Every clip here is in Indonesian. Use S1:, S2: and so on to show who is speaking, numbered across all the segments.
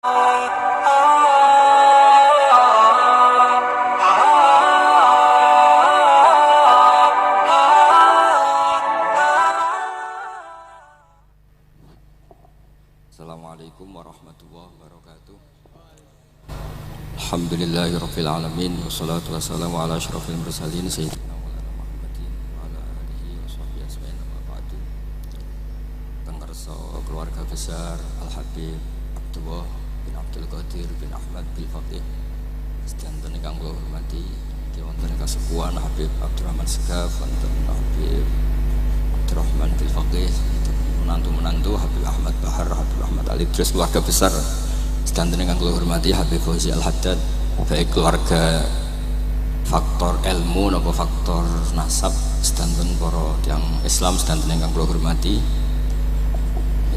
S1: Assalamualaikum warahmatullahi wabarakatuh. Alhamdulillahirabbil alamin wassalatu wassalamu ala asyrofil mursalin sayyidina maulana Muhammadin wa ala alihi washabbihi ajmain amma ba'du. Pengarsa keluarga besar Al-Habib Abdullah bin Abdul Qadir bin Ahmad bin Faqih sedanten ingkang kula hormati, iki wonten kasepuhan Habib Abdurrahman Segaf, wonten Habib Abdurrahman bin Faqih, menantu-menantu Habib Ahmad Bahar, Habib Ahmad Ali, terus keluarga besar sedanten ingkang kula hormati Habib Fauzi Al-Haddad, baik keluarga faktor ilmu napa faktor nasab, sedanten para tiyang Islam sedanten ingkang kula hormati.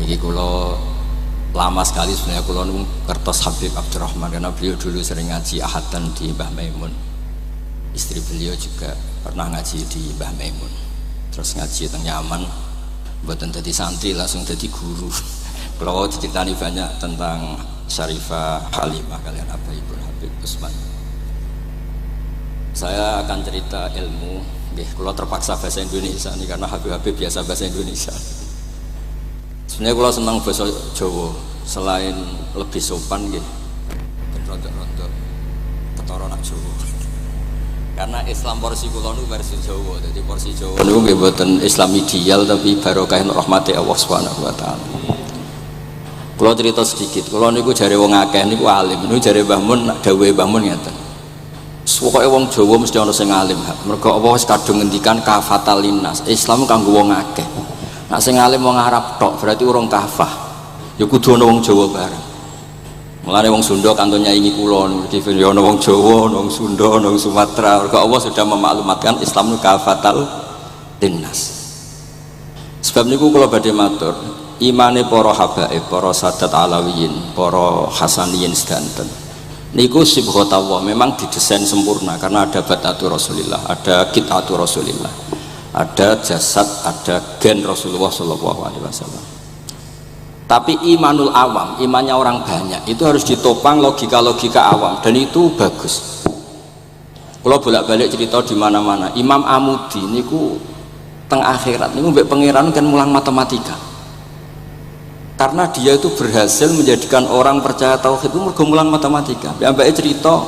S1: Iki kula lama sekali sebenarnya kula nu kertos Habib Abdurrahman karena beliau dulu sering ngaji ahadan di Mbah Maimun. Istri beliau juga pernah ngaji di Mbah Maimun. Terus ngaji teng Yaman, mboten dadi santri langsung dadi guru. Kalau diceritani banyak tentang Syarifah Halimah kalian Abaibul Habib Usman. Saya akan cerita ilmu, kalau terpaksa bahasa Indonesia nih karena Habib-Habib biasa bahasa Indonesia. Sebenarnya kalau senang bahasa Jawa, selain lebih sopan gitu, dan rontok-rontok ketara nak Jawa. Karena Islam porsi kula nu versi Jawa, jadi porsi Jawa niku nggih mboten Islam ideal tapi barokah rahmati Allah Subhanahu wa taala. Kula cerita sedikit, kula niku jare wong akeh niku alim, niku jare Mbah Mun dawuhe Mbah Mun ngeten. Pokoke wong Jawa mesti ana sing alim, mergo apa wis kadung ngendikan kafatal linnas, Islam kanggo wong akeh. Nek sing alim wong Arab tok berarti urung kafah. Ya kudu ana wong Jawa bareng. Mulane wong Sunda kantun nyaingi kula niki ya ana wong Jawa, ana wong Sunda, ana wong Sumatera. Mergo Allah sudah memaklumatkan Islam kafatal linnas. Sebab niku kula badhe matur, imane para habaib, para sadat alawiyin, para hasaniyin sedanten niku sibghatullah memang didesain sempurna karena ada batatu Rasulillah, ada kitatu Rasulillah, ada jasad, ada gen Rasulullah Shallallahu Alaihi Wasallam. Tapi imanul awam, imannya orang banyak itu harus ditopang logika-logika awam dan itu bagus. Kalau bolak-balik cerita di mana-mana, Imam Amudi niku teng akhirat niku mbek pangeran kan mulang matematika. Karena dia itu berhasil menjadikan orang percaya tauhid itu mergo mulang matematika. Mbake cerita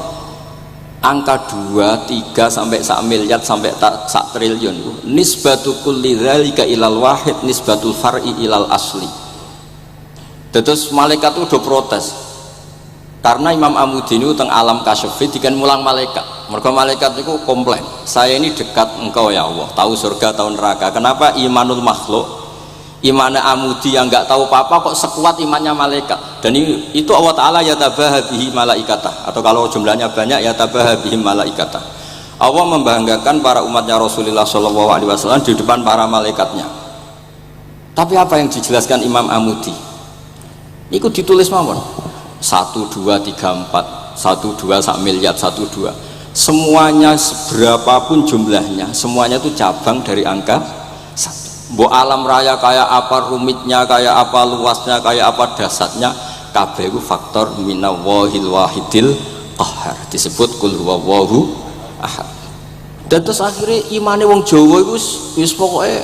S1: angka 2, 3 sampai 1 miliar sampai 1 triliun nisbatu kulli dzalika ilal wahid nisbatul far'i ilal asli. Terus malaikat itu udah protes karena Imam Amudi ini teng alam kasyfi dikan mulang malaikat. Mereka malaikat itu komplain, saya ini dekat engkau ya Allah, tahu surga tahu neraka, kenapa imanul makhluk, imannya Amudi yang nggak tahu apa-apa kok sekuat imannya malaikat. Dan itu Allah Ta'ala yatabaha bihi malaikatah, atau kalau jumlahnya banyak yatabaha bihi malaikatah. Allah membanggakan para umatnya Rasulullah SAW di depan para malaikatnya. Tapi apa yang dijelaskan Imam Amudi? Itu ditulis mawon 1, 2, 3, 4 1, 2, 1 miliar 1, 2 semuanya berapapun jumlahnya semuanya itu cabang dari angka 1. Mbok alam raya kayak apa rumitnya, kayak apa luasnya, kayak apa dasarnya, kabeh itu faktor minallahil wahidil qahar, disebut kul huwallahu ahad. Dan terus akhirnya imane wong Jawa itu wis pokoknya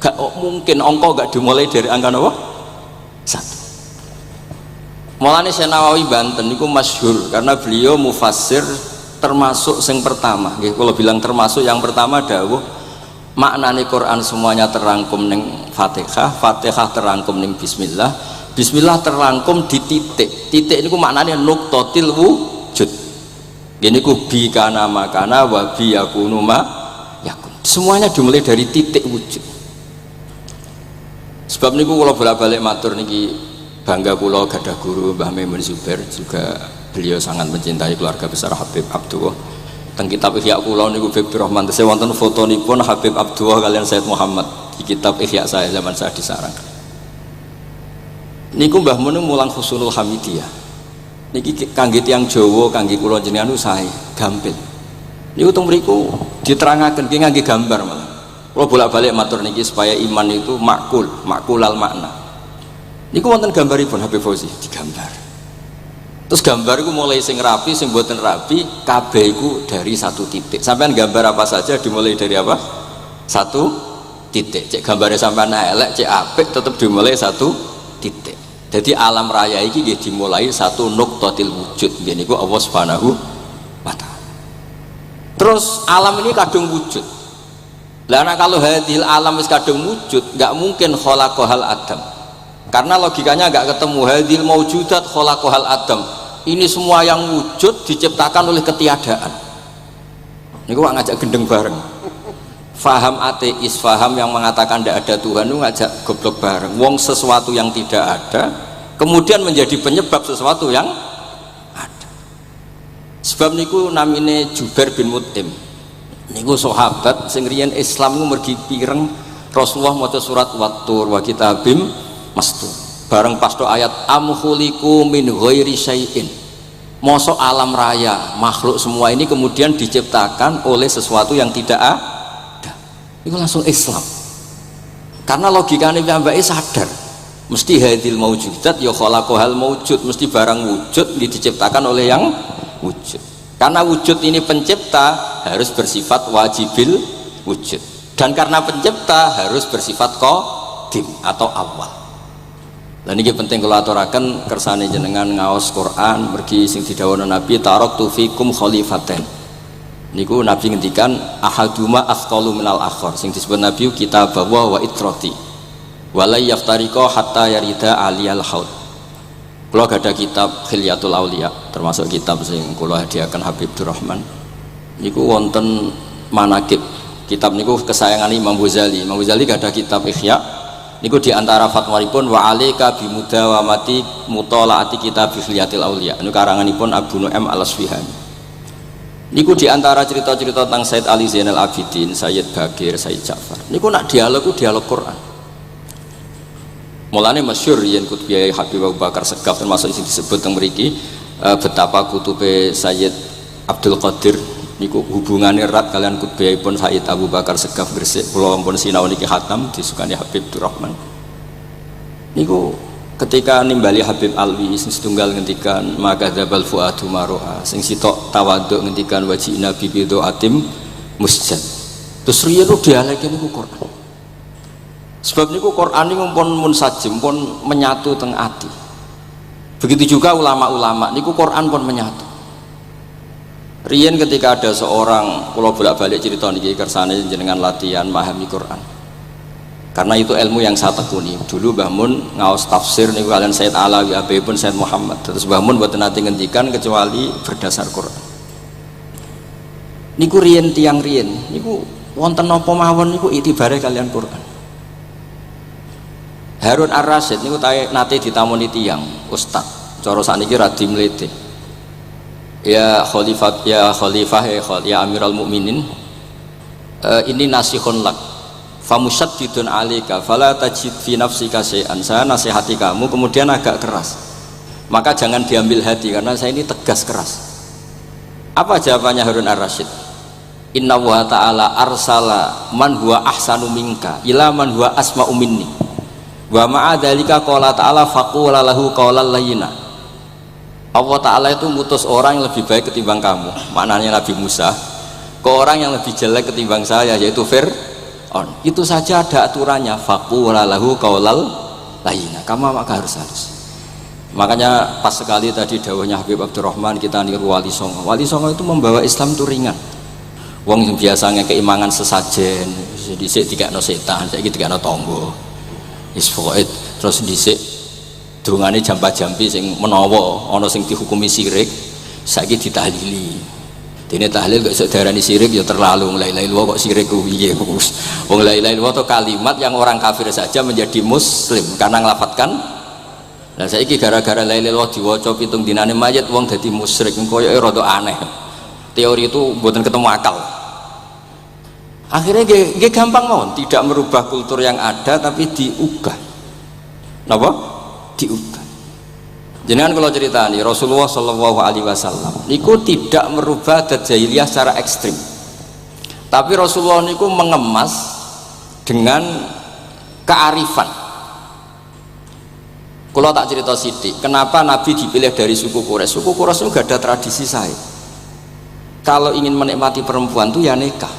S1: gak mungkin angka gak dimulai dari angka apa? 1. Mulane Syekh Nawawi Banten niku masyhur karena beliau mufassir termasuk sing pertama nggih, kula bilang termasuk yang pertama dawuh maknane Quran semuanya terangkum ning Fatihah, Fatihah terangkum ning bismillah, bismillah terangkum di titik. Titik niku maknane nuqtatil wujud. Gini ku bi kana makana wa bi yakunu ma yakun. Semuanya dimulai dari titik wujud. Sebab niku kula bolak-balik matur niki bangga kula gadah guru Mbah Maimun Zubair, juga beliau sangat mencintai keluarga besar Habib Abdullah. Teng kitab Ihya kula niku Habib Rahman tesih wonten fotonipun Habib Abdullah kalian Said Muhammad di kitab Ihya saya zaman saya di Sarang. Niku Mbah Mun mulang Husnul Hamidiyah. Niki kangge tiyang Jawa, kangge kula jenengan sae gampil. Niku teng mriku diterangaken ki ngangge gambar malah. Kula bolak-balik matur niki supaya iman itu makulal makna. Niku wonten gambaripun Habib Fauzi digambar. Terus gambar itu mulai sing rapi, sing mboten rapi, kabeh iku dari satu titik. Sampean gambar apa saja dimulai dari apa? Satu titik. Cek gambarnya sampean elek, cek apik tetap dimulai satu titik. Jadi alam raya iki nggih dimulai satu nuqtatil wujud. Nggih niku Allah Subhanahu wa taala. Terus alam ini kadung wujud. Lah kalau hadil alam wis kadung wujud, enggak mungkin khalaqahal adam. Karena logikanya enggak ketemu hadil maujudat khalaqahal adam. Ini semua yang wujud diciptakan oleh ketiadaan. Niku ngajak gendeng bareng. Faham ateis, faham yang mengatakan tidak ada Tuhan itu ngajak goblok bareng. Wong sesuatu yang tidak ada kemudian menjadi penyebab sesuatu yang ada. Sebab niku namine Jubair bin Mut'im. Niku sahabat sing riyen Islam niku mergi pireng Rasulullah maca surat Wat-Tur wa kitabim mastur. Bareng pas ayat am khuliqu min ghairi syai'in. Mosok alam raya, makhluk semua ini kemudian diciptakan oleh sesuatu yang tidak ada. Itu langsung Islam. Karena logikanya piyambake sadar. Mesti hadil maujudat ya khalaqahal maujud, mesti barang wujud diciptakan oleh yang wujud. Karena wujud ini pencipta harus bersifat wajibil wujud. Dan karena pencipta harus bersifat qadim atau awal. Lah niki penting kula aturaken kersane jenengan ngaos Quran mergi sing didhawuhna Nabi taraktu fikum khalifaten. Niku Nabi ngendikan ahaduma afqalu minal akhar. Sing disebut Nabi kitab wa itrati. Wala yaftariqa hatta yarida aliyal haud. Kula gadah kitab Khilyatul Auliya, termasuk kitab sing kula hadiahkan Habib Durrahman. Niku wonten manaqib. Kitab niku kesayangan Imam Ghazali. Imam Ghazali gadah kitab Ihya. Niku diantara fatwaripun wa alaika bimudawamati mutolaati kitab Khilyatul Auliya. Niku karanganipun Abu Nu'aim Al-Asfihani. Niku diantara cerita-cerita tentang Said Ali Zainal Abidin, Sayyid Bagir, Sayyid Ja'far. Niku nak dialog Quran. Mulane masyhur yen Qutbiyai Habib Abu Bakar Segaf termasuk sing disebut teng mriki betapa kutube Sayyid Abdul Qadir niku hubungannya erat kalian Qutbiyai pun Sayyid Abu Bakar Segaf Gresik. Kula ampun sinau niki khatam disukani Habib Durrahman. Niku ketika nimbali Habib Alwi sing setunggal ngendikan maka dzabal fuadu maroha sing sitok tawaduk ngendikan wajina bibido atim musjad. Terus riyen dialeke niku Quran. Sebab niku Quran niku pun munsajim pun menyatu teng ati. Begitu juga ulama-ulama niku Quran pun menyatu. Riyen ketika ada seorang, kula bolak-balik cerita niki kersane jenengan latihan memahami Quran. Karena itu ilmu yang saya tekuni. Dulu Mbah Mun ngaos tafsir niku kalian Said Alawi pun Said Muhammad. Terus Mbah Mun mboten nate ngendikan kecuali berdasar Quran. Niku riyen tiang riyen niku wonten napa mawon niku itibare kalian Quran. Harun Ar-Rasyid niku nate ditamoni tiyang ustaz. Cara sakniki radi mlete. Ya khalifah ya Amirul Mukminin. Ini nasihun lak. Famusyaddidun 'alaika fala tajid fi nafsika syai'an. Saya nasihati kamu kemudian agak keras. Maka jangan diambil hati karena saya ini tegas keras. Apa jawabannya Harun Ar-Rasyid? Inna wa ta'ala arsala man huwa ahsanu minka ila man huwa asma'u minni. Wa ma'adzalika qala ta'ala faqula lahu qawlan layyina. Allah Ta'ala itu mutus orang yang lebih baik ketimbang kamu. Maknanya Nabi Musa ke orang yang lebih jelek ketimbang saya yaitu Fir'aun. Itu saja ada aturannya faqula lahu qawlan layyina. Kamu maka harus halus. Makanya pas sekali tadi dawuhnya Habib Abdurrahman kita niru Wali Songo. Wali Songo itu membawa Islam itu ringan. Wong yang biasanya keimangan sesajen dhisik dikakno setan, saiki dikakno tangga. Terus dhisik dungane jampa-jampi sing menawa ana sing dihukumi syirik saiki ditahlili. Dene tahlil kok iso diarani syirik ya terlalu la ilaha illallah kok syirik ku piye wong la ilaha illallah itu kalimat yang orang kafir saja menjadi muslim karena nglafatkan. Lah saiki gara-gara la ilaha illallah diwaca pitung dinane mayit wong dadi musyrik koyoke rada aneh. Teori itu mboten ketemu akal. Akhirnya gak gampang mawon, tidak merubah kultur yang ada tapi diugah. Napa? Diugah. Jenengan kalau cerita nih Rasulullah Shallallahu Alaihi Wasallam, niku tidak merubah adat jahiliyah secara ekstrim. Tapi Rasulullah niku mengemas dengan kearifan. Kalau tak cerita sidik, kenapa Nabi dipilih dari suku Quraisy? Suku Quraisy itu gak ada tradisi saya. Kalau ingin menikmati perempuan tuh ya nikah.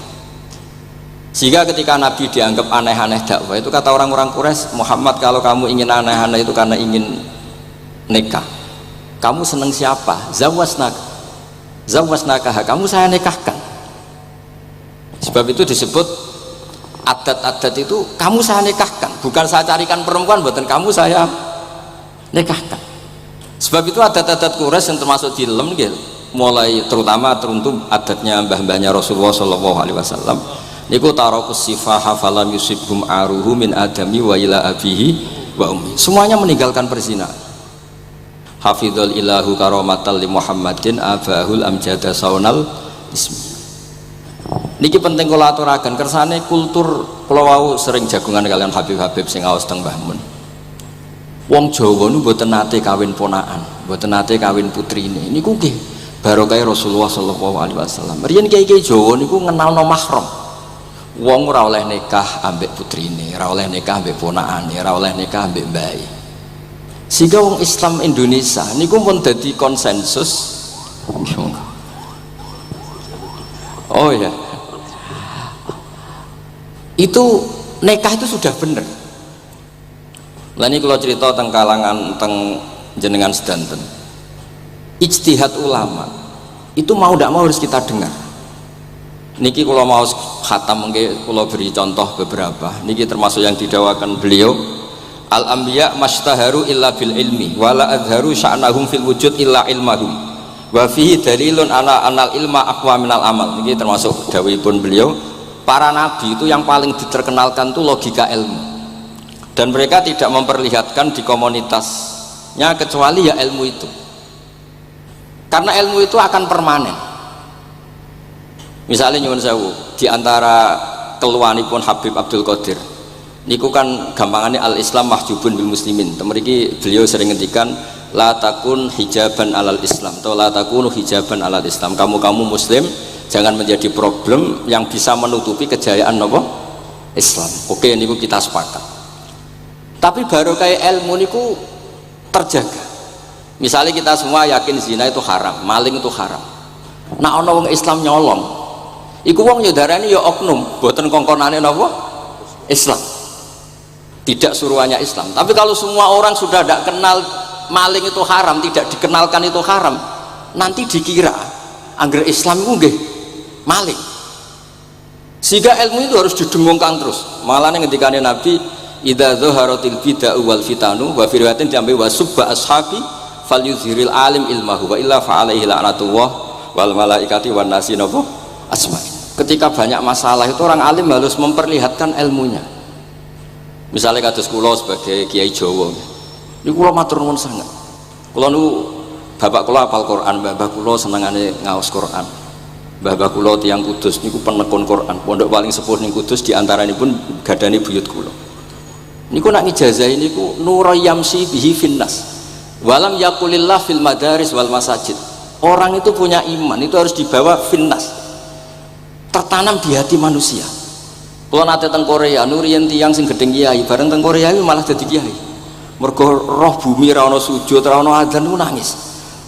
S1: Sehingga ketika Nabi dianggap aneh-aneh dakwah, itu kata orang-orang Quraisy, Muhammad kalau kamu ingin aneh-aneh itu karena ingin nikah. Kamu seneng siapa? Zawasnaka, kamu saya nikahkan. Sebab itu disebut adat-adat itu kamu saya nikahkan, bukan saya carikan perempuan, buatan kamu saya nikahkan. Sebab itu adat-adat Quraisy yang termasuk di lem gitu, mulai terutama teruntuk adatnya mbah-mbahnya Rasulullah Shallallahu Alaihi Wasallam. Niku tarakus sifaha falam yusibhum aruhu min adami wa ila abihi wa ummi. Semuanya meninggalkan perzinahan. Hafidhul ilahu karomatal li Muhammadin abahul amjada saunal ismi. Niki penting kula aturaken kersane kultur kula wau sering jagungan kalian Habib-habib sing aos teng Mbah Mun. Wong Jawa nu mboten nate kawin ponakan, mboten nate kawin putrine. Niku nggih barokah Rasulullah sallallahu alaihi wasallam. Riyen kiai-kiai Jawa niku ngenalno mahram. Wong ora oleh nikah ambek putrine, ora oleh nikah ambek ponakane, ora oleh nikah ambek mbae. Sehingga wong Islam Indonesia niku pun dadi konsensus. Oh ya. Itu nikah itu sudah benar. Lah ini kalau cerita tentang kalangan tentang jenengan sedanten, ijtihad ulama itu mau tidak mau harus kita dengar. Niki kalau mau khatam mungkin kalau beri contoh beberapa. Niki termasuk yang didawakan beliau. Al-anbiya mastaharu illa bil ilmi wala adharu sya'nahum fil wujud illa ilmahum wa fihi dalilun ana anal ilma aqwa minal amal. Niki termasuk dawuhipun beliau. Para nabi itu yang paling diterkenalkan itu logika ilmu, dan mereka tidak memperlihatkan di komunitasnya kecuali ya ilmu itu, karena ilmu itu akan permanen. Misalnya nyuwun sewu di antara keluhanipun Habib Abdul Qadir niku kan gampangannya al-Islam mahjubun bil muslimin. Mriki beliau sering ngendikan la takun hijaban alal Islam atau la takunu hijaban alal Islam. Kamu muslim jangan menjadi problem yang bisa menutupi kejayaan apa? Islam. Oke, niku kita sepakat. Tapi baru kayak ilmu niku terjaga. Misalnya kita semua yakin zina itu haram, maling itu haram. Nah ana wong Islam nyolong, iku wong yo darani yo oknum, boten kongkonane napa? Islam. Tidak suruhannya Islam. Tapi kalau semua orang sudah tidak kenal maling itu haram, tidak dikenalkan itu haram, nanti dikira angger Islam itu nggih maling. Sehingga ilmu itu harus didengungkan terus. Malah ngendikane Nabi, idza dzaharatil bid'ah wal fitanu wa fi riwayatin diambil wa subba ashabi falyuzhiril alim ilmahu wa illa fa alaihi la'natullah wal malaikati wan nasi napa asma'in. Ketika banyak masalah itu orang alim harus memperlihatkan ilmunya. Misalnya kados kula sebagai kiai Jawa, niku kula matur nuwun sanget. Kula niku bapak kula hafal Quran, bapak kula senengane ngaos Quran. Bapak kula tiyang Kudus niku penekun Quran. Pondok paling sepuh ning Kudus diantaranipun gadani buyut kula. Niku nak ngijazahi niku nurayamsi bihi finnas. Walam yaqulillah fil madaris wal masajid. Orang itu punya iman itu harus dibawa finnas. Tertanam di hati manusia. Kalau nate teng Korea, nuriyen tiyang sing gedeng kiai, bareng teng Korea malah dadi kiai. Mergo roh bumi ra ono sujud, ra ono adzan niku nangis.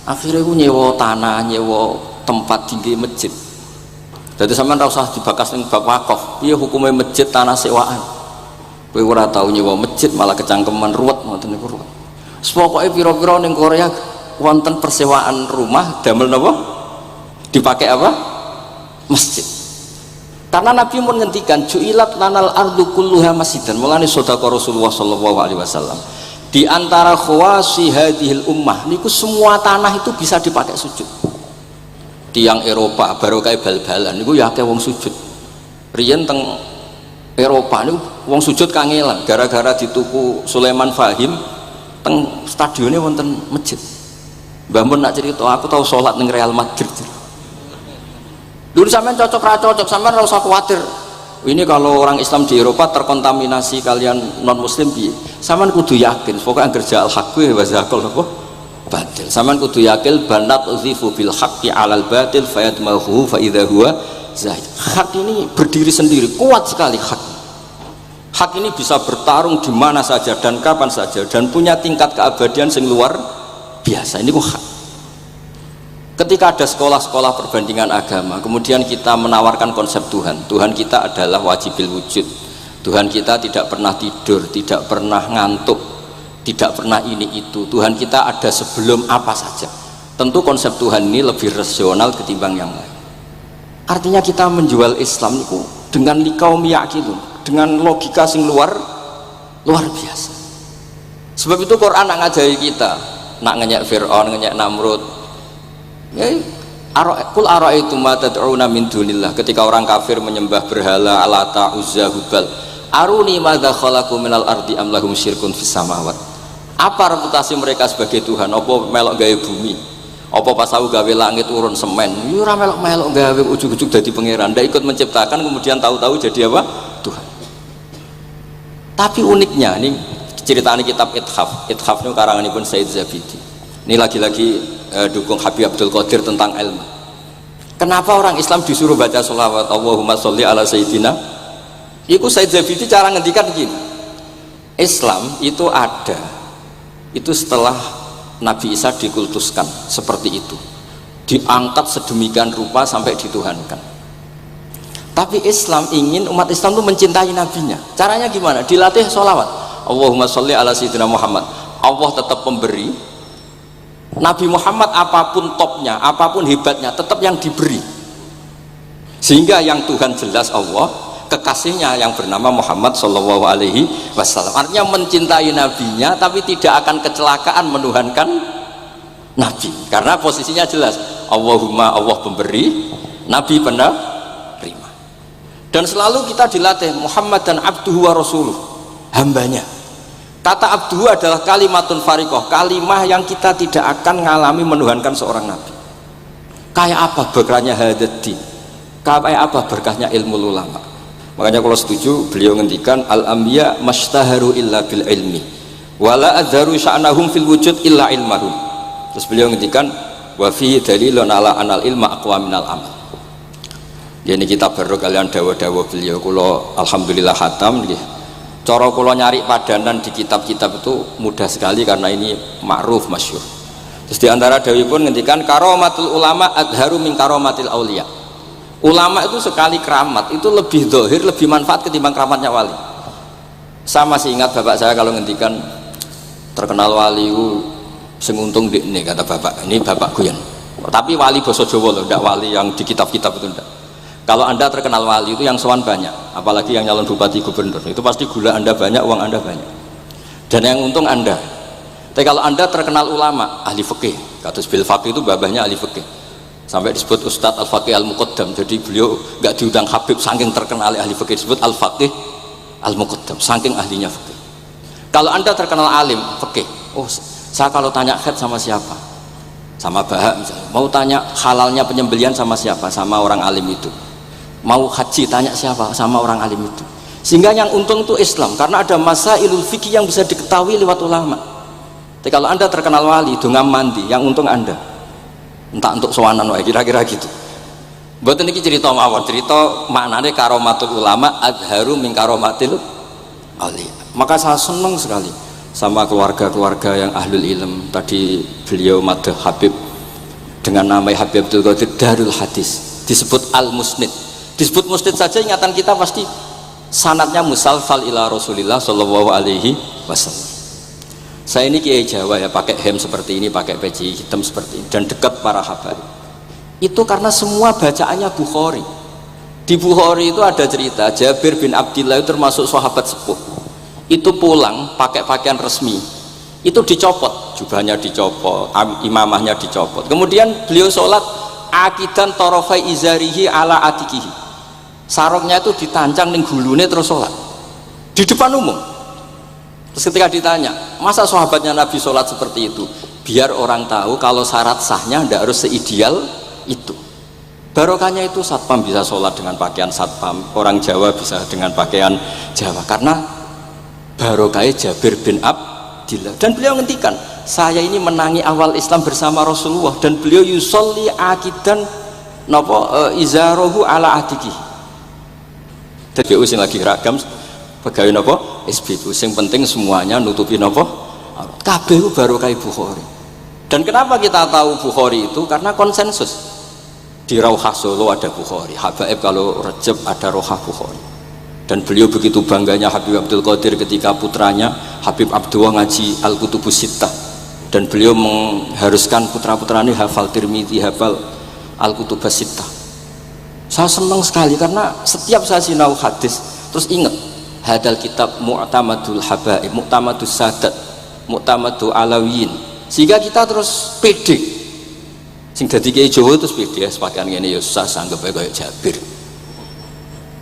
S1: Akhirnya ku nyewa tanah, nyewa tempat tinggi masjid. Jadi sampean ra usah dibakas ning bab wakaf. Piye hukume masjid tanah sewaan? Kowe ora tau nyewa masjid malah kecangkeman ruwet ngoten niku ruwet. Pokoke pira-pira ning Korea wonten persewaan rumah damel napa? Dipakai apa? Masjid. Karena Nabi pun ngendikan ju'ilat lanal ardu kulluha masjidan. Mulane sedekah Rasulullah sallallahu alaihi wasallam. Di antara khawasi hadhil ummah niku semua tanah itu bisa dipakai sujud. Tiang Eropa baru kayak bal-balan niku ya akeh wong sujud. Riyen teng Eropa niku wong sujud kangelan gara-gara dituku Sulaiman Fahim teng stadionnya wonten masjid. Mbah Mun nak cerita aku tahu sholat ning Real Madrid. Dulu sampean cocok ra cocok, sampean ora usah khawatir. Ini kalau orang Islam di Eropa terkontaminasi kalian non muslim piye? Sampean kudu yakin, pokoknya anggere ja'al haqqi wa zaqal apa? Batil. Sampean kudu yakin banat uzifu bil haqqi 'alal batil fayatmahu fa idza huwa zahid. Hak ini berdiri sendiri, kuat sekali hak. Hak ini bisa bertarung di mana saja dan kapan saja dan punya tingkat keabadian yang luar biasa. Ini hak. Ketika ada sekolah-sekolah perbandingan agama, kemudian kita menawarkan konsep Tuhan. Tuhan kita adalah wajibil wujud. Tuhan kita tidak pernah tidur, tidak pernah ngantuk, tidak pernah ini itu. Tuhan kita ada sebelum apa saja. Tentu konsep Tuhan ini lebih rasional ketimbang yang lain. Artinya kita menjual Islam itu dengan likaum yakin, dengan logika sing luar biasa. Sebab itu Quran nak ngajari kita, nak ngenyek Fir'aun, ngenyek Namrud. Ya, kul ara'aitum ma tad'una min dunillah, ketika orang kafir menyembah berhala Alata, Uzza, Hubal, aruni madza khalaqu minal ardi am lahum syirkun fis samawat. Apa reputasi mereka sebagai Tuhan? Apa melok gawe bumi? Apa pas tahu gawe langit urun semen? Ya ora melok-melok gawe ujug-ujug dadi pangeran, ndak ikut menciptakan kemudian tahu-tahu jadi apa? Tuhan. Tapi uniknya ini ceritanya kitab Ithaf. Ithaf ini karanganipun Said Zabidi. Ini lagi-lagi dukung Habib Abdul Qadir tentang ilmu. Kenapa orang Islam disuruh baca sholawat Allahumma sholli ala sayyidina? Itu Said Zabidi cara ngendikan begini, Islam itu ada itu setelah Nabi Isa dikultuskan seperti itu, diangkat sedemikian rupa sampai dituhankan. Tapi Islam ingin umat Islam itu mencintai nabinya. Caranya gimana? Dilatih sholawat Allahumma sholli ala sayyidina Muhammad. Allah tetap pemberi, Nabi Muhammad apapun topnya, apapun hebatnya, tetap yang diberi. Sehingga yang Tuhan jelas Allah, kekasihnya yang bernama Muhammad Shallallahu Alaihi Wasallam. Artinya mencintai nabinya, tapi tidak akan kecelakaan menuhankan nabi, karena posisinya jelas. Allahumma, Allah pemberi, Nabi penerima. Dan selalu kita dilatih Muhammad dan abduhu wa rasuluh, hambanya. Kata abduhu adalah kalimatun fariqoh, kalimah yang kita tidak akan mengalami menuhankan seorang nabi. Kayak apa berkahnya hadati, kayak apa berkahnya ilmu ulama. Makanya kalau setuju beliau ngendikan al-anbiya mashtaharu illa bil ilmi wala adharu sya'nahum fil wujud illa ilmahum. Terus beliau ngendikan wa fi dalilun ala anal ilma aqwa minal amal. Ini kita baru kalian dawa-dawa beliau kula alhamdulillah khatam nggih. Cara kula nyari padanan di kitab-kitab itu mudah sekali karena ini ma'ruf masyhur. Terus diantara dawuhipun ngendikan karomatul ulama adharu min karomatil auliya. Ulama itu sekali keramat itu lebih dohir, lebih manfaat ketimbang keramatnya wali. Saya masih ingat bapak saya kalau ngendikan terkenal wali sing untung ini kata bapak, ini bapak Guyon. Tapi wali basa Jawa loh, tidak wali yang di kitab-kitab itu tidak. Kalau anda terkenal wali itu yang sowan banyak, apalagi yang nyalon bupati gubernur, itu pasti gula anda banyak, uang anda banyak, dan yang untung anda. Tapi kalau anda terkenal ulama, ahli fikih, kata bil faqih itu babahnya ahli fikih, sampai disebut Ustadz Al-Faqih Al-Muqaddam. Jadi beliau nggak diundang Habib saking terkenal ahli fikih, disebut Al-Faqih Al-Muqaddam saking ahlinya fikih. Kalau anda terkenal alim fikih, oh saya kalau tanya khed sama siapa, sama Bahak misalnya, mau tanya halalnya penyembelian sama siapa, sama orang alim itu. Mau haji tanya siapa, sama orang alim itu. Sehingga yang untung itu Islam, karena ada masailul fikih yang bisa diketahui lewat ulama. Tapi kalau anda terkenal wali dongam mandi, yang untung anda entah untuk sowanan wae, kira-kira gitu. Mboten iki cerita mawon, cerita maknane karomatul ulama adharu min karomatil ali. Maka saya senang sekali sama keluarga-keluarga yang ahlul ilm. Tadi beliau madah Habib dengan nama Habib Abdul Qadir Darul Hadis, disebut Al-Musnid. Disebut musnid saja ingatan kita pasti sanadnya musalsal ila Rasulillah Shallallahu Alaihi Wasallam. Saya ini kiai Jawa ya, pakai hem seperti ini, pakai peci hitam seperti ini, dan dekat para habaib. Itu karena semua bacaannya Bukhari. Di Bukhari itu ada cerita Jabir bin Abdillah itu termasuk sahabat sepuh. Itu pulang pakai pakaian resmi, itu dicopot, jubahnya dicopot, imamahnya dicopot. Kemudian beliau sholat akidan torofai izarihi ala atikihi. Sarungnya itu ditancang ning gulune terus sholat di depan umum. Terus ketika ditanya, masa sahabatnya Nabi sholat seperti itu? Biar orang tahu kalau syarat sahnya tidak harus seideal itu. Barokahnya itu satpam bisa sholat dengan pakaian satpam, orang Jawa bisa dengan pakaian Jawa, karena barokahnya Jabir bin Abdillah. Dan beliau ngendikan, saya ini menangi awal Islam bersama Rasulullah, dan beliau yusolli akidan izarahu ala atiki. Jadi usin lagi ragam pegawai napa SBU. Sing penting semuanya nutupi napa kabeh barokah Bukhari. Dan kenapa kita tahu Bukhari itu? Karena konsensus. Di Rauhah Solo ada Bukhari, Habaib kalau Rejab ada Rauhah Bukhari. Dan beliau begitu bangganya Habib Abdul Qadir ketika putranya Habib Abdullah ngaji Al-Kutubus Sittah, dan beliau mengharuskan putra-putranya hafal Tirmidzi, hafal Al-Kutubus Sittah. Saya senang sekali karena setiap saya sinau hadis terus ingat hadal kitab Mu'tamadul Habaib, Mu'tamadus Sadat, Mu'tamadul Alawiyin, sehingga kita terus pede. Sing dadi kiai Jawa terus pede ya sepakatan ngene ya susah sanggep kayak Jabir.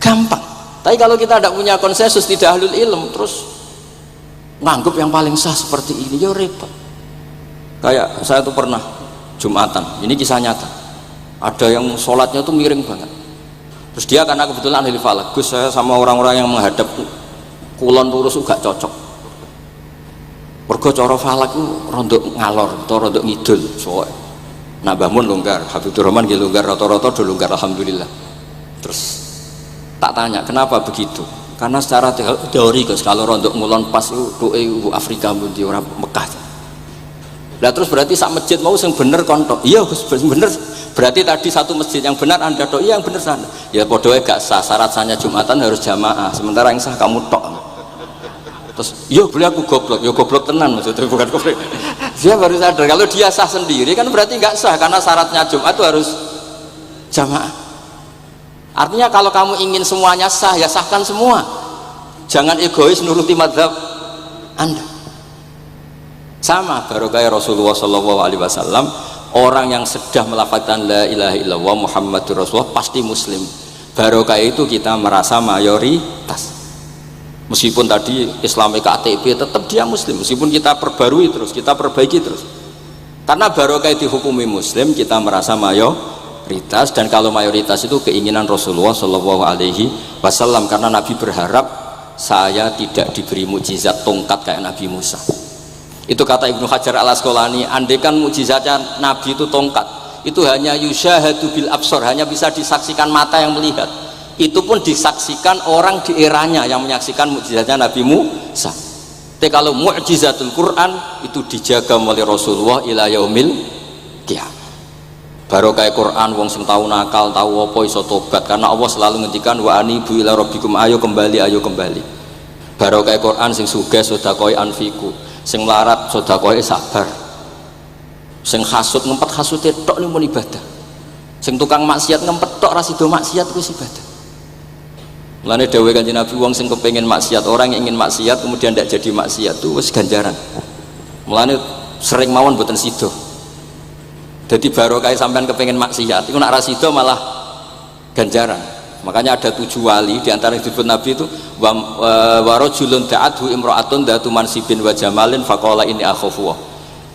S1: Gampang. Tapi kalau kita tidak punya konsensus, tidak ahlul ilm, terus nganggep yang paling sah seperti ini ya repot. Kayak saya tuh pernah Jumatan, ini kisah nyata. Ada yang sholatnya tuh miring banget. Terus dia karena kebetulan ahli falak, Gus saya sama orang-orang yang menghadap kulon lurus gak cocok. Mergo cara falak itu rondok ngalor atau rondok ngidul. Soalnya nah Mbah Mun longgar, Habibur Rahman nggih longgar, rata-rata do longgar alhamdulillah. Terus tak tanya kenapa begitu? Karena secara teori Gus kalau rondok ngulon pas itu doe Afrika mundi orang Mekah. Lah terus berarti sak masjid mau sing bener kontok. Iya Gus bener. Berarti tadi satu masjid yang benar Anda tok, iya yang bener sana. Ya podoe gak sah, syarat sahnya Jumatan harus jamaah. Sementara yang sah kamu tok. Terus, yo boleh aku goblok, yo goblok tenan maksudnya bukan goblok. Dia baru sadar kalau dia sah sendiri kan berarti nggak sah karena syaratnya Jumat itu harus jamaah. Artinya kalau kamu ingin semuanya sah ya sahkan semua. Jangan egois nuruti mazhab Anda. Sama barokah Rasulullah Shallallahu Alaihi Wasallam, orang yang sudah melafazkan la ilaha illallah Muhammadur Rasulullah pasti muslim. Barokah itu kita merasa mayoritas. Meskipun tadi Islami KTP tetap dia muslim, meskipun kita perbarui terus, kita perbaiki terus. Karena barokah dihukumi muslim, kita merasa mayoritas, dan kalau mayoritas itu keinginan Rasulullah Shallallahu Alaihi Wasallam, karena Nabi berharap saya tidak diberi mukjizat tongkat kayak Nabi Musa. Itu kata Ibnu Hajar Al Asqalani, andaikan mukjizatnya Nabi itu tongkat, itu hanya yusyahadu bil absor, hanya bisa disaksikan mata yang melihat. Itu pun disaksikan orang di eranya yang menyaksikan mukjizatnya Nabi Musa. Tapi kalau mukjizatul Quran itu dijaga oleh Rasulullah ila yaumil qiyamah. Barokah Quran wong sing tau nakal, tau apa iso tobat, karena Allah selalu ngendikan wa anibu ila rabbikum, ayo kembali, ayo kembali. Barokah Quran sing sugih sedekah anfiku, sing melarat sedekah sabar. Sing hasud ngempet hasude tok niku ibadah. Sing tukang maksiat ngempet tok ra sida maksiat kuwi ibadah. Mulane dawuh Kanjeng Nabi, wong sing kepengin maksiat, orang yang ingin maksiat kemudian tidak jadi maksiat itu wis ganjaran. Mulane sering mawon mboten sida. Jadi barokah sampean kepengin maksiat iku nek ra sida malah ganjaran. Makanya ada 7 wali di antara yang disebut Nabi itu wa rajulun da'athu imra'atun datu mansibin wa jamalin faqala inni akhafu.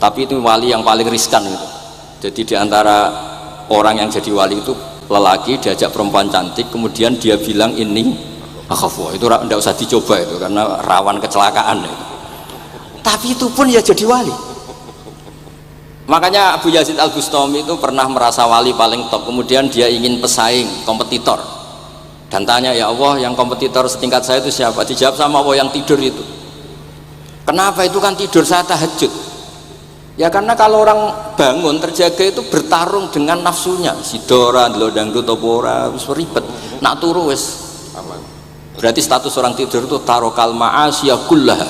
S1: Tapi itu wali yang paling riskan gitu. Jadi di antara orang yang jadi wali itu lelaki diajak perempuan cantik, kemudian dia bilang ini akhafu, itu tidak usah dicoba itu karena rawan kecelakaan itu. Tapi itu pun ya jadi wali. Makanya Abu Yazid Al Bustami itu pernah merasa wali paling top, kemudian dia ingin pesaing kompetitor dan tanya, ya Allah yang kompetitor setingkat saya itu siapa? Dijawab sama Allah, yang tidur itu. Kenapa? Itu kan tidur saya tahajud. Ya karena kalau orang bangun terjaga itu bertarung dengan nafsunya, sidora, dangdut, topora, wis ribet. Nak turu wis aman. Berarti status orang tidur itu tarokal ma'asiyah kullaha.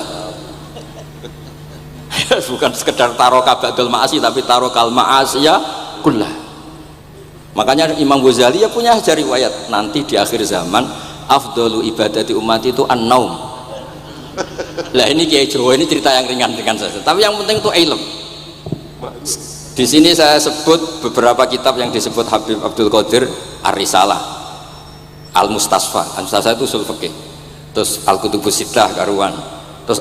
S1: Bukan sekedar tarokal ba'dal ma'asi, tapi tarokal ma'asiyah kullaha. Makanya Imam Ghazali ya punya riwayat nanti di akhir zaman afdalu ibadati umat itu an-naum. Lah ini Kiai Jawa ini cerita yang ringan-ringan saja, tapi yang penting itu ilmu. Di sini saya sebut beberapa kitab yang disebut Habib Abdul Qadir Ar-Risalah, Al-Mustasfa. Al-Mustasfa itu usul fikih. Terus Al-Kutubus Sittah karuan. Terus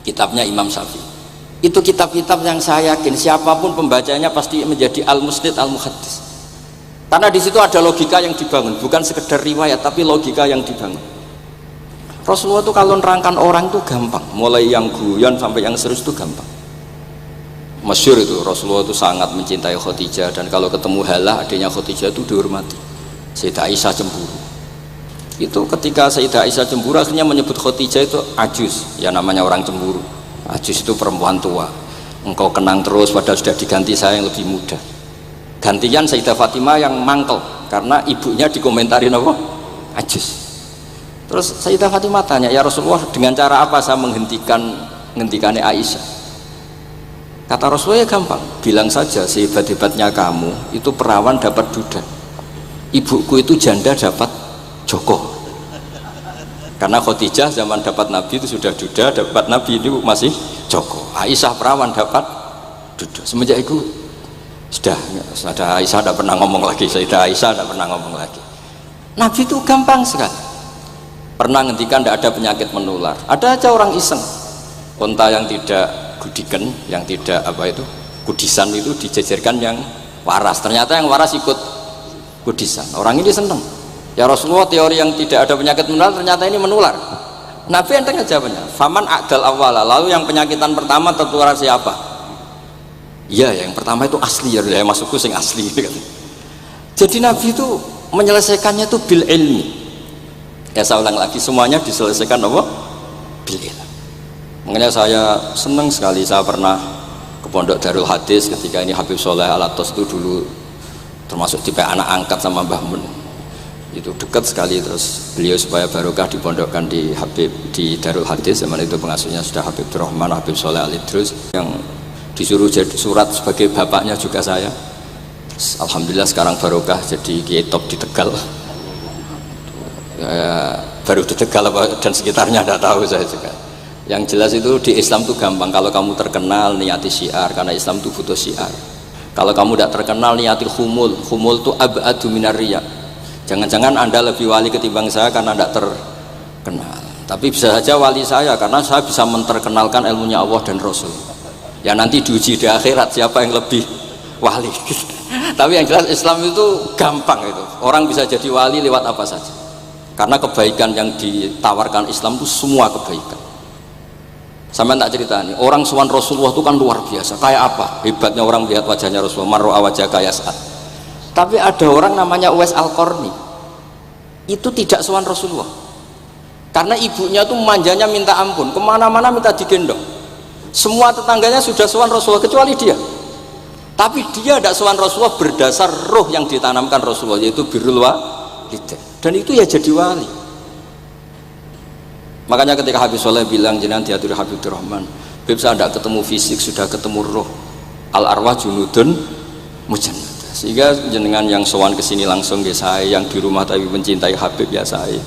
S1: kitabnya Imam Syafi'i. Itu kitab-kitab yang saya yakin siapapun pembacanya pasti menjadi al-musnid al-muhaddis. Karena di situ ada logika yang dibangun, bukan sekedar riwayat tapi logika yang dibangun. Rasulullah itu kalau nerangkan orang itu gampang, mulai yang guyon sampai yang serius itu gampang. Masyhur itu Rasulullah itu sangat mencintai Khadijah, dan kalau ketemu Halah adiknya Khadijah itu dihormati. Sayyidah Aisyah cemburu. Itu ketika Sayyidah Aisyah cemburu akhirnya menyebut Khadijah itu ajus, ya namanya orang cemburu. Ajus itu perempuan tua. Engkau kenang terus padahal sudah diganti saya yang lebih muda. Gantian Sayyidah Fatimah yang mangkel karena ibunya dikomentarin apa? Ajus. Terus Sayyidah Fatimah tanya, ya Rasulullah, dengan cara apa saya menghentikannya Aisyah? Kata Rasulullah, ya gampang, bilang saja sehebat-hebatnya kamu itu perawan dapat duda, ibuku itu janda dapat Joko. Karena Khadijah zaman dapat Nabi itu sudah duda, dapat Nabi itu masih Joko. Aisyah perawan dapat duda. Semenjak itu sudah Aisyah tidak pernah ngomong lagi. Sayyidah Aisyah tidak pernah ngomong lagi. Nabi itu gampang sekali. Pernah ngendikan tidak ada penyakit menular. Ada aja orang iseng. Unta yang tidak gudikan, yang tidak kudisan itu dijejerkan yang waras. Ternyata yang waras ikut kudisan. Orang ini senang. Ya Rasulullah, teori yang tidak ada penyakit menular ternyata ini menular. Nabi enteng jawabnya, faman a'dal awwala, lalu yang penyakitan pertama tertular siapa? Iya, yang pertama itu asli, ya masukku sing asli. Jadi Nabi itu menyelesaikannya itu bil ilmi. Ya saya ulang lagi, semuanya diselesaikan apa? Bil ilmi. Makanya saya senang sekali, saya pernah ke Pondok Darul Hadis ketika ini Habib Soleh Al-Atos itu dulu termasuk tipe anak angkat sama Mbah Mun. Itu dekat sekali, terus beliau supaya barokah dipondokkan di Darul Hadis. Zaman itu pengasuhnya sudah Habib Rahman, Habib Soleh Al-Idrus, yang disuruh jadi surat sebagai bapaknya juga saya. Alhamdulillah sekarang barokah jadi kiai top di Tegal. Ya, baru di Tegal dan sekitarnya tidak tahu saya juga. Yang jelas itu di Islam itu gampang, kalau kamu terkenal niati syiar, karena Islam itu butuh syiar. Kalau kamu tidak terkenal niati khumul itu ab'adu minar riya. Jangan-jangan Anda lebih wali ketimbang saya karena tidak terkenal. Tapi bisa saja wali saya karena saya bisa menterkenalkan ilmunya Allah dan Rasul. Ya nanti diuji di akhirat siapa yang lebih wali. Tapi yang jelas Islam itu gampang itu. Orang bisa jadi wali lewat apa saja. Karena kebaikan yang ditawarkan Islam itu semua kebaikan. Sampai tak cerita nih, orang sowan Rasulullah itu kan luar biasa. Kayak apa? Hebatnya orang lihat wajahnya Rasulullah, mar'a wajhaka yas'ad. Tapi ada orang namanya Uwais Al-Qarni, itu tidak sowan Rasulullah karena ibunya tuh manjanya minta ampun, kemana-mana minta digendong. Semua tetangganya sudah sowan Rasulullah kecuali dia. Tapi dia tidak sowan Rasulullah berdasar roh yang ditanamkan Rasulullah, yaitu birrul walidain, dan itu ya jadi wali. Makanya ketika Habib Soleh bilang, jenengan diatur Habib Rahman, Habib saya tidak ketemu fisik, sudah ketemu roh. Al-arwah junudun mujannah. Sehingga jenengan yang sowan kesini langsung ya saya, yang di rumah tapi mencintai Habib ya saya,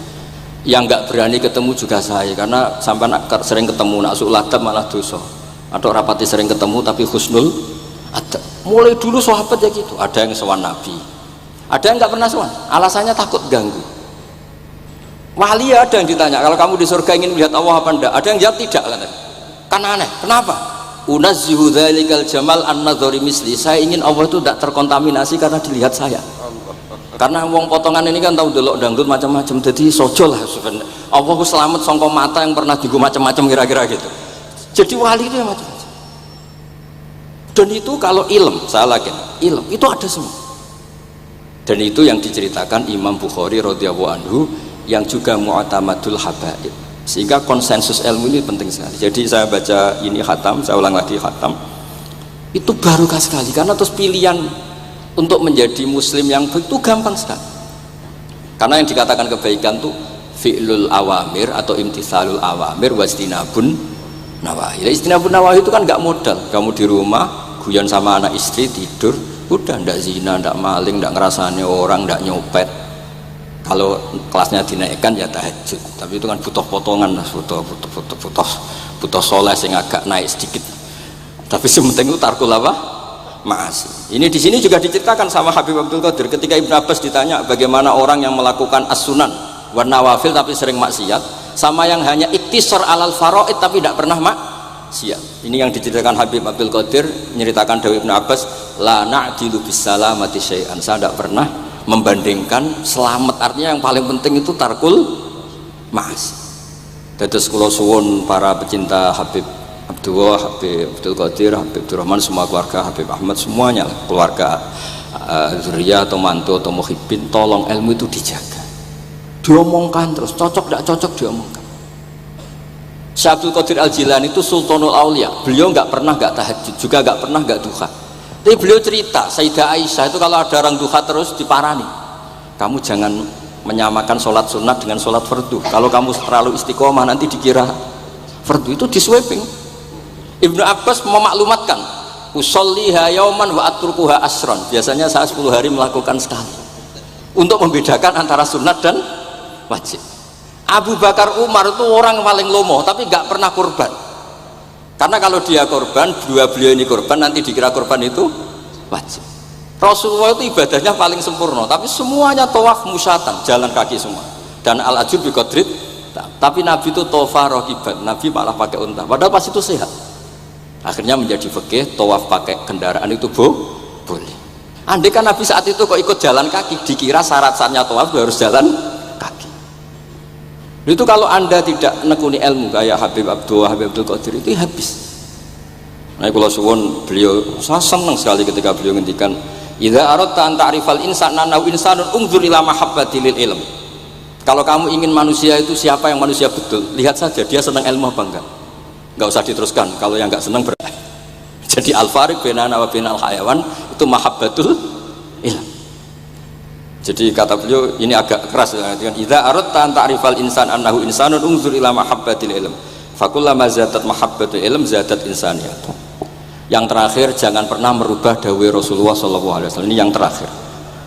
S1: yang nggak berani ketemu juga saya, karena sampai sering ketemu nak suladab malah dosa, atau rapati sering ketemu tapi husnul ada. Mulai dulu sahabat ya gitu, ada yang sowan Nabi, ada yang nggak pernah sowan, alasannya takut ganggu. Wali ada yang ditanya, kalau kamu di surga ingin melihat Allah apa enggak? Ada yang jawab tidak, kan aneh, kenapa? Unazzihu dzalikal jamal an-nadhari misli, saya ingin Allah itu tidak terkontaminasi karena dilihat saya. Karena wong potongan ini kan tahu delok dangdut macam-macam, jadi sojo lah sebenarnya. Allah selamat sangka mata yang pernah digo macam-macam kira-kira gitu. Jadi wali itu yang macam-macam. Dan itu kalau ilm, saya yakin ilm itu ada semua. Dan itu yang diceritakan Imam Bukhari radhiyallahu anhu, yang juga mu'tamadul habaib. Sehingga konsensus ilmu ini penting sekali. Jadi saya baca ini khatam, saya ulang lagi khatam, itu barokah sekali, karena terus pilihan untuk menjadi muslim yang itu gampang sekali. Karena yang dikatakan kebaikan itu fi'lul awamir atau imtithalul awamir wastinabun nawahi. Istinabun nawahi itu kan nggak modal, kamu di rumah guyon sama anak istri, tidur udah, ndak zina, ndak maling, ndak ngerasani orang, ndak nyopet. Kalau kelasnya dinaikkan ya tahajud, tapi itu kan butuh potongan, butuh soleh sing agak naik sedikit. Tapi sementing itu tarkul apa? Ma'asi. Ini di sini juga diceritakan sama Habib Abdul Qadir ketika Ibn Abbas ditanya bagaimana orang yang melakukan as-sunan wa nawafil tapi sering maksiat, sama yang hanya iktisar alal faraid tapi tidak pernah maksiat. Ini yang diceritakan Habib Abdul Qadir, menceritakan dari Ibn Abbas, la na'dilu bis salamati syai'an, saya tidak pernah membandingkan selamat, artinya yang paling penting itu tarkul ma'asi. Dados kula suwun para pecinta Habib Abdullah, Habib Abdul Qadir, Habib Abdul Rahman, semua keluarga Habib Ahmad, semuanya keluarga zuriyah atau mantu atau muhibbin, tolong ilmu itu dijaga diomongkan terus, cocok tidak cocok diomongkan. Syekh Abdul Qadir Al-Jilani itu Sultanul Aulia, beliau nggak pernah nggak tahajud, juga nggak pernah nggak duha. Tapi beliau cerita, Sayyidah Aisyah itu kalau ada orang duha terus diparani, kamu jangan menyamakan sholat sunat dengan sholat fardu, kalau kamu terlalu istiqomah nanti dikira fardu. Itu di sweeping. Ibnu Abbas memaklumatkan, usolliha yauman wa atrukuha asron, biasanya saya 10 hari melakukan sekali, untuk membedakan antara sunat dan wajib. Abu Bakar Umar itu orang paling lomo tapi nggak pernah kurban, karena kalau dia kurban, beliau ini kurban, nanti dikira kurban itu wajib. Rasulullah itu ibadahnya paling sempurna, tapi semuanya tawaf musyatan, jalan kaki semua, dan al-ajub bi qadrit. Tapi Nabi itu tofa rohiban, Nabi malah pakai unta, padahal pas itu sehat. Akhirnya menjadi fikih, tawaf pakai kendaraan itu boleh. Andai kan Nabi saat itu kok ikut jalan kaki, dikira syarat-syaratnya tawaf harus jalan kaki. Itu kalau anda tidak nekuni ilmu kayak Habib Abdul Qadir itu habis. Nah kalau suwun beliau, saya senang sekali ketika beliau ngendikan, idza aradta an ta'rifal insana nahu insanun unzur ila mahabbati lil ilm. Kalau kamu ingin manusia itu siapa yang manusia betul, lihat saja dia senang ilmu apa enggak. Enggak usah diteruskan, kalau yang enggak senang berat. Jadi al-fariq bainana wa bainal hayawan itu mahabbatul ilm. Jadi kata beliau ini agak keras dengan idza aradta an ta'rifal insan annahu insanun unzur ila mahabbatil ilm. Fakullama zadat mahabbatul ilm zadat insaniyah. Yang terakhir, jangan pernah merubah dawai Rasulullah SAW. Ini yang terakhir.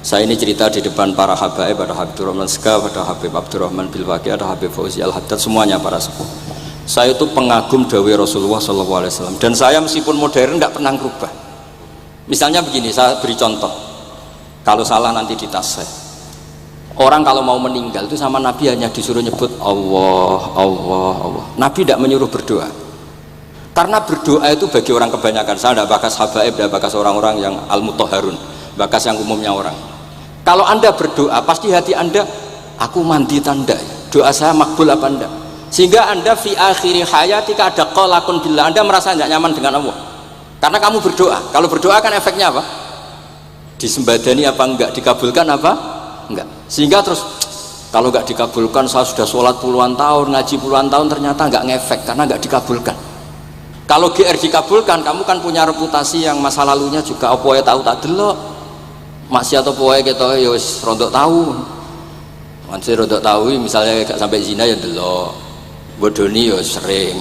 S1: Saya ini cerita di depan para habaib, ada Habib Rahman Ska, ada Habib Abdurrahman Bilwaki, ada Habib Fauzi Al-Haddad, semuanya para sepuh. Saya itu pengagum dawai Rasulullah SAW, dan saya meskipun modern nggak pernah merubah. Misalnya begini, saya beri contoh. Kalau salah nanti ditasih. Orang kalau mau meninggal itu sama Nabi hanya disuruh nyebut Allah, Allah, Allah. Nabi tidak menyuruh berdoa. Karena berdoa itu bagi orang kebanyakan, saya tidak bakas habaib, tidak bakas orang-orang yang al-mutahharun, bakas yang umumnya orang. Kalau anda berdoa, pasti hati anda, aku mandi tanda, doa saya makbul apa anda? Sehingga anda fi akhiri hayatika ada qalakun billah, anda merasa tidak nyaman dengan Allah. Karena kamu berdoa, kalau berdoa kan efeknya apa? Disembadani apa enggak, dikabulkan apa? Enggak. Sehingga terus, kalau enggak dikabulkan, saya sudah sholat puluhan tahun, ngaji puluhan tahun, ternyata enggak ngefek, karena enggak dikabulkan. Kalau GR dikabulkan, kamu kan punya reputasi yang masa lalunya juga apa ya tahu tak delok. Maksiat apa wae kita ya wis rondok tahu. Masih rondok tahu misalnya gak sampai zina ya delok. Bodoni ya sering.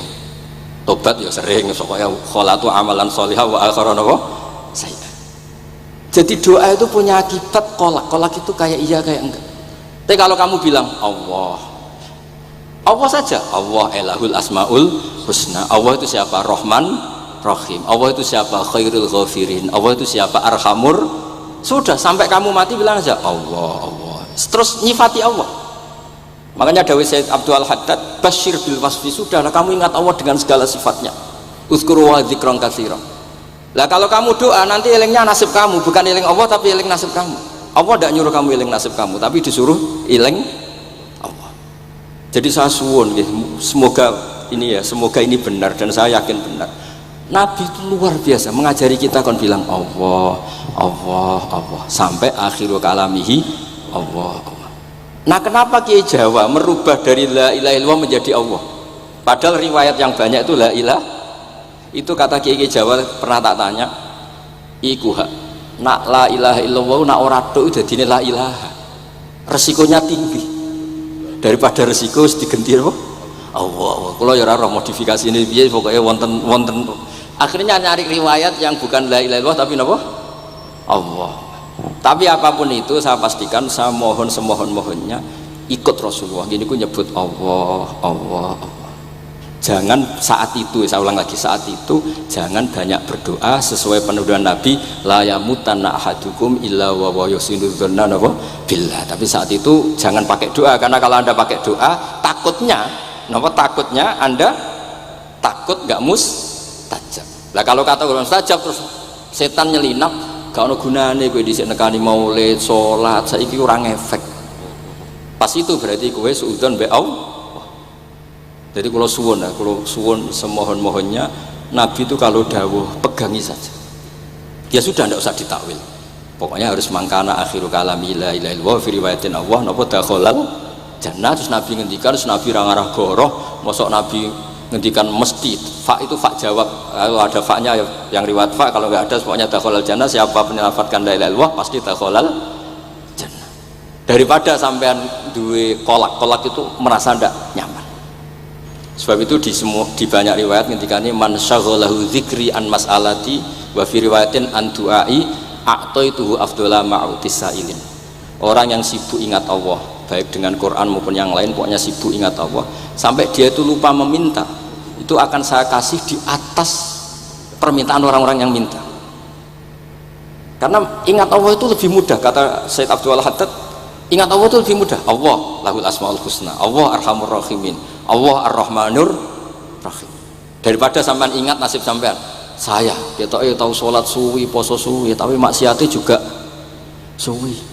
S1: Tobat ya sering, pokoknya kholatu amalan sholihah wa akhiran apa? Sayyi'ah. Jadi doa itu punya akibat kolak. Kolak itu kayak iya kayak enggak. Tapi kalau kamu bilang Allah, Allah saja, Allah elahul asmaul husna. Allah itu siapa? Rahman Rahim. Allah itu siapa? Khairul ghafirin. Allah itu siapa? Arhamur. Sudah, sampai kamu mati bilang aja Allah, Allah. Terus nyifati Allah. Makanya dawuh Sayyid Abdul Haddad, basyir bil wasfi, sudahlah kamu ingat Allah dengan segala sifatnya. Uzkuru wa dzikran katsiran. Lah kalau kamu doa nanti elingnya nasib kamu, bukan eling Allah tapi eling nasib kamu. Allah tidak nyuruh kamu eling nasib kamu, tapi disuruh eling Allah. Jadi saya suwun, semoga ini ya, semoga ini benar dan saya yakin benar. Nabi itu luar biasa mengajari kita kon bilang Allah, Allah, Allah sampai akhirul kalamihi Allah, Allah. Nah kenapa Kiai Jawa merubah dari la ilaha illallah menjadi Allah? Padahal riwayat yang banyak itu la ilah. Itu kata Kiai Jawa pernah tak tanya, iku hak nak la ilaha illallah nak ora tok dadine la ilaha. Resikonya tinggi. Daripada resiko digenti apa? Allah. Kalau ya ora modifikasi ini piye pokoknya wonten. Akhirnya nyari riwayat yang bukan la ilaha illallah tapi napa? Allah. Tapi apapun itu saya pastikan, saya mohon semohon-mohonnya ikut Rasulullah. Gini ku nyebut Allah, Allah, Allah. Jangan saat itu, saya ulang lagi, saat itu jangan banyak berdoa sesuai penuduhan Nabi, la yamutanna ahadukum illa wa yuhsinu dzanna billah. Tapi saat itu jangan pakai doa, karena kalau Anda pakai doa takutnya Anda takut nggak mustajab. Lah kalau kata orang mustajab terus setan nyelinap, gak ono gunane kowe dhisik nekani maulid, salat, saiki ora ngefek. Pas itu berarti kowe suudzon be Allah. Jadi kalau suwun semohon-mohonnya Nabi itu kalau dawuh pegangi saja. Ya sudah, tidak usah ditakwil. Pokoknya harus mangkana akhiru kalami la ilaha illallah fi riwayatin Allah napa dakhalal jannah. Terus Nabi ngendikan, terus Nabi rangarah goroh, mosok Nabi ngendikan mesti fa itu fa jawab. Kalau ada fa-nya yang riwayat fa, kalau nggak ada pokoknya dakhalal jannah, siapa menyelafatkan la ilaha illallah pasti dakhalal jannah. Daripada sampean duwe kolak itu merasa ndak nyaman. Sebab itu di banyak riwayat ngendikane man syaghalahu dzikri an mas'alati wa fi riwayatin an du'ai a'taituhu afdhala ma'utis sa'ilin. Orang yang sibuk ingat Allah, baik dengan Quran maupun yang lain, pokoknya sibuk ingat Allah sampai dia itu lupa meminta, itu akan saya kasih di atas permintaan orang-orang yang minta. Karena ingat Allah itu lebih mudah, kata Syekh Abdul Haddad, ingat Allah itu lebih mudah. Allah lahul asmaul husna, Allah arhamur rahimin, Allah ar-rahmanur rahim. Daripada sampean ingat nasib sampean, saya ketoke tahu sholat suwi, poso suwi, tapi maksiate juga suwi.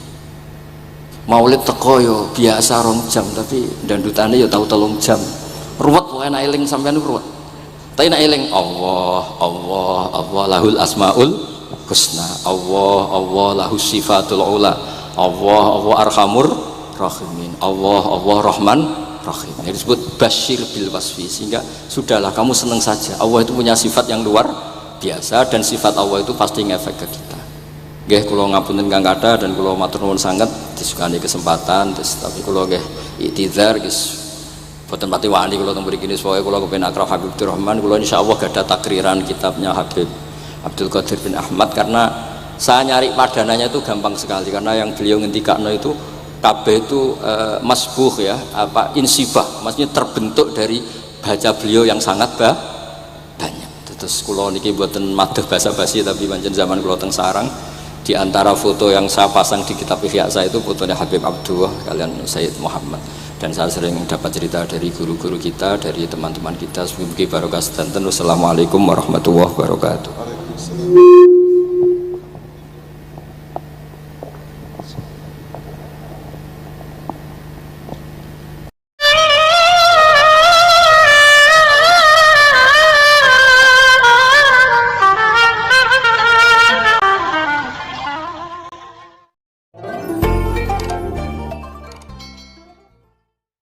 S1: Maulid teko yo biasa 2 jam, tapi dandutane yo tahu 3 jam. Ruwet pokoke nek eling sampean ruwet. Tapi nek eling Allah, Allah, Allah lahul asmaul husna, Allah, Allah lahus sifatul ula, Allah, Allah arhamur rahimin, Allah, Allah rahman rahim. Ini disebut basyir bil wasfi, sehingga sudahlah kamu senang saja. Allah itu punya sifat yang luar biasa dan sifat Allah itu pasti ngefek ke kita. Nggih kula ngapunten kang kathah dan kula matur nuwun sanget disukani kesempatan, tapi kula nggih iktizar guys boten pati wani kula teng mriki niki pokoke kula kepen akrab Habib Abdurrahman. Kula insyaallah gadah takriran kitabnya Habib Abdul Qadir bin Ahmad, karena saya nyari padanannya itu gampang sekali, karena yang beliau ngendikakno itu kabeh itu masbuh ya, apa insibah, maksudnya terbentuk dari baca beliau yang sangat banyak. Terus kula niki mboten madheh basa-basi, tapi pancen zaman kula teng sarang. Di antara foto yang saya pasang di kitab Ihya saya itu fotonya Habib Abdullah kalian Sayyid Muhammad, dan saya sering dapat cerita dari guru-guru kita, dari teman-teman kita. Semoga barokah sedanten. Wassalamualaikum warahmatullahi wabarakatuh.